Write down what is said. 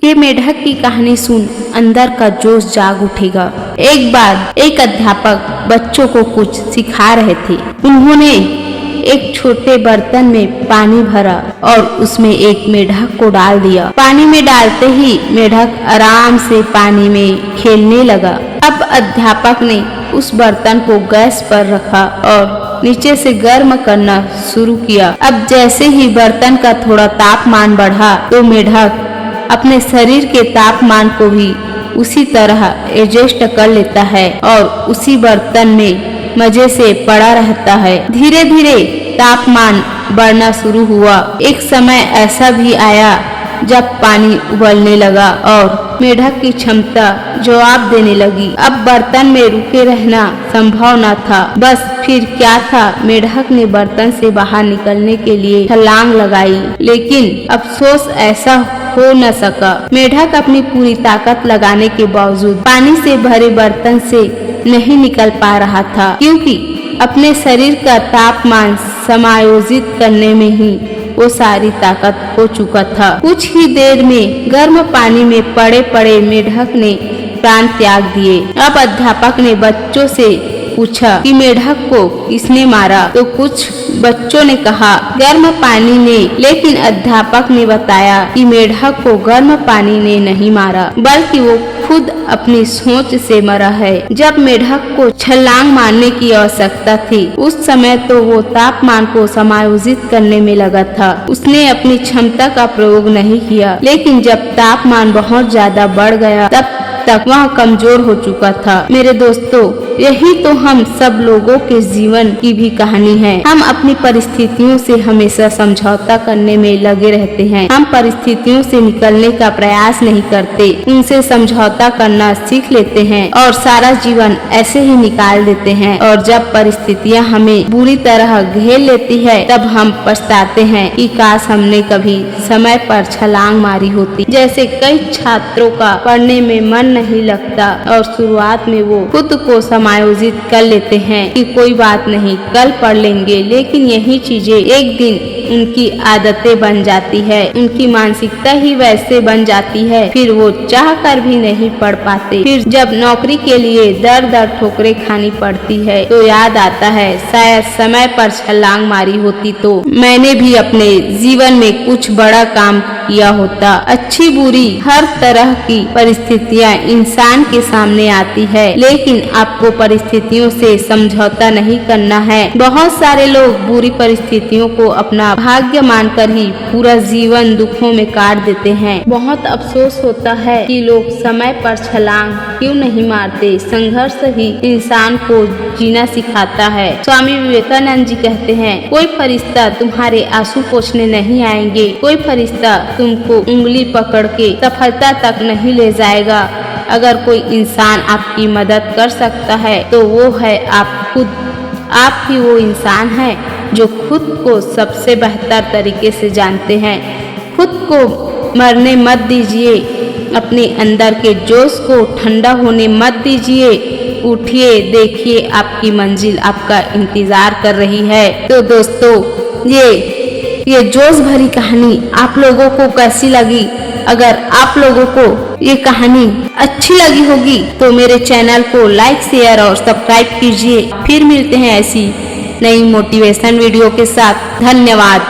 ये मेढक की कहानी सुन अंदर का जोश जाग उठेगा। एक बार एक अध्यापक बच्चों को कुछ सिखा रहे थे। उन्होंने एक छोटे बर्तन में पानी भरा और उसमें एक मेढक को डाल दिया। पानी में डालते ही मेढक आराम से पानी में खेलने लगा। अब अध्यापक ने उस बर्तन को गैस पर रखा और नीचे से गर्म करना शुरू किया। अब जैसे ही बर्तन का थोड़ा तापमान बढ़ा तो मेढक अपने शरीर के तापमान को भी उसी तरह एडजस्ट कर लेता है और उसी बर्तन में मजे से पड़ा रहता है। धीरे धीरे तापमान बढ़ना शुरू हुआ। एक समय ऐसा भी आया जब पानी उबलने लगा और मेढक की क्षमता जवाब देने लगी। अब बर्तन में रुके रहना संभव न था। बस फिर क्या था, मेढक ने बर्तन से बाहर निकलने के लिए छलांग लगाई, लेकिन अफसोस ऐसा हो न सका। मेढक अपनी पूरी ताकत लगाने के बावजूद पानी से भरे बर्तन से नहीं निकल पा रहा था, क्योंकि अपने शरीर का तापमान समायोजित करने में ही वो सारी ताकत हो चुका था। कुछ ही देर में गर्म पानी में पड़े पड़े मेढक ने प्राण त्याग दिए। अब अध्यापक ने बच्चों से पूछा कि मेढक को किसने मारा, तो कुछ बच्चों ने कहा गर्म पानी ने, लेकिन अध्यापक ने बताया कि मेढक को गर्म पानी ने नहीं मारा, बल्कि वो खुद अपनी सोच से मरा है। जब मेढक को छलांग मारने की आवश्यकता थी, उस समय तो वो तापमान को समायोजित करने में लगा था। उसने अपनी क्षमता का प्रयोग नहीं किया, लेकिन जब तापमान बहुत ज्यादा बढ़ गया तब तक वह कमजोर हो चुका था। मेरे दोस्तों, यही तो हम सब लोगों के जीवन की भी कहानी है। हम अपनी परिस्थितियों से हमेशा समझौता करने में लगे रहते हैं। हम परिस्थितियों से निकलने का प्रयास नहीं करते, उनसे समझौता करना सीख लेते हैं और सारा जीवन ऐसे ही निकाल देते हैं। और जब परिस्थितियां हमें बुरी तरह घेर लेती है, तब हम पछताते हैं कि काश हमने कभी समय पर छलांग मारी होती। जैसे कई छात्रों का पढ़ने में मन नहीं लगता और शुरुआत में वो खुद को समायोजित कर लेते हैं कि कोई बात नहीं, कल पढ़ लेंगे, लेकिन यही चीजें एक दिन उनकी आदतें बन जाती है। उनकी मानसिकता ही वैसे बन जाती है, फिर वो चाह कर भी नहीं पढ़ पाते। फिर जब नौकरी के लिए दर दर ठोकरें खानी पड़ती है तो याद आता है शायद समय पर छलांग मारी होती तो मैंने भी अपने जीवन में कुछ बड़ा काम किया होता। अच्छी बुरी हर तरह की परिस्थितियां इंसान के सामने आती है, लेकिन आपको परिस्थितियों से समझौता नहीं करना है। बहुत सारे लोग बुरी परिस्थितियों को अपना भाग्य मानकर ही पूरा जीवन दुखों में काट देते हैं। बहुत अफसोस होता है कि लोग समय पर छलांग क्यों नहीं मारते। संघर्ष ही इंसान को जीना सिखाता है। स्वामी विवेकानंद जी कहते हैं, कोई फरिश्ता तुम्हारे आंसू पोंछने नहीं आएंगे, कोई फरिश्ता तुमको उंगली पकड़ के सफलता तक नहीं ले जाएगा। अगर कोई इंसान आपकी मदद कर सकता है तो वो है आप खुद। आप ही वो इंसान है जो खुद को सबसे बेहतर तरीके से जानते हैं। खुद को मरने मत दीजिए, अपने अंदर के जोश को ठंडा होने मत दीजिए। उठिए, देखिए आपकी मंजिल आपका इंतजार कर रही है। तो दोस्तों, ये जोश भरी कहानी आप लोगों को कैसी लगी? अगर आप लोगों को ये कहानी अच्छी लगी होगी तो मेरे चैनल को लाइक, शेयर और सब्सक्राइब कीजिए। फिर मिलते हैं ऐसी नई मोटिवेशन वीडियो के साथ। धन्यवाद।